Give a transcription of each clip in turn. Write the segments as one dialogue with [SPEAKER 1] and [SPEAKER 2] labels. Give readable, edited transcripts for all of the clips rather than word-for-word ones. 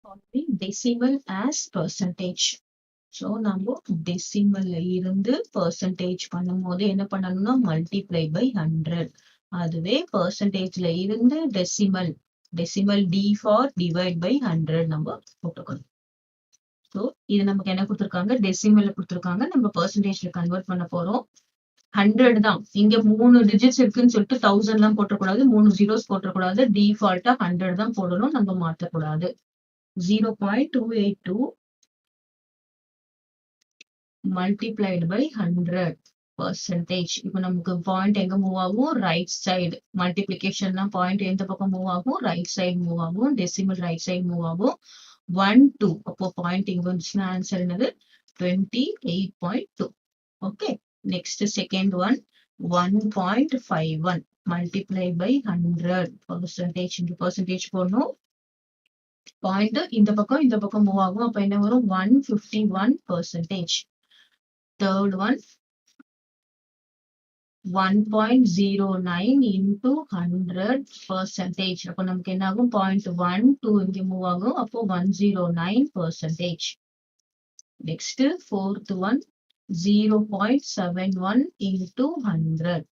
[SPEAKER 1] Following decimal as percentage. So நம்ம decimal இருந்து percentage பண்ணும்போது என்ன பண்ணணும்னா multiply by 100. அதுவே percentageல இருந்து decimal D for divide by 100 நம்ம போட்டுக்கணும். So இது நமக்கு என்ன கொடுத்திருக்காங்க, decimal கொடுத்திருக்காங்க, நம்ம percentageல convert பண்ண போறோம். 100 தான். இங்க 3 digits இருக்குன்னு சொல்லிட்டு 1000 எல்லாம் போட்டக்கூடாது, 3 zeros போட்டக்கூடாது, default 100 தான் போடணும், நம்ம மாத்தக்கூடாது. 0.282 multiplied by 100 percentage. இப்போ நமக்கு பாயிண்ட் எங்க மூவ் ஆகும், ரைட் சைடு. மல்டிப்ளிகேஷன்னா பாயிண்ட் எந்த பக்கம் மூவ் ஆகும், ரைட் சைடு மூவ் ஆகும், டெசிமல் ரைட் சைடு மூவ் ஆகும். 1 2 அப்போ பாயிண்ட் இங்க வந்துச்சுன்னா ஆன்சர் என்னது 28.2. Okay, next second one 1.51 multiply by 100 percentage. இங்க percentage போடணும், பாயிண்ட் இந்த பக்கம் மூவ் ஆகும், அப்ப என்ன வரும் 151%. Third one 1.09 into 100%. அப்ப நமக்கு என்ன ஆகும், 0.12 இங்க மூவ் ஆகும், அப்போ 109%. Next fourth one 0.71 into 100.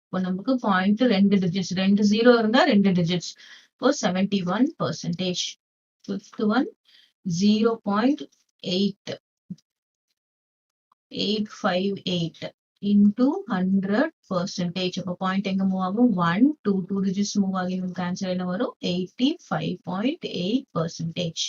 [SPEAKER 1] இப்போ நமக்கு பாயிண்ட் 2 டிஜிட்ஸ், 2 0 இருந்தா 2 டிஜிட்ஸ், இப்போ 71%. Fifth one 0.858 into 100%. அப்போ பாயிண்ட் எங்க மூவ் ஆகும், 1 2 டிஜிட்ஸ் மூவ் ஆகி நமக்கு ஆன்சர் என்ன வரும் 85.8%.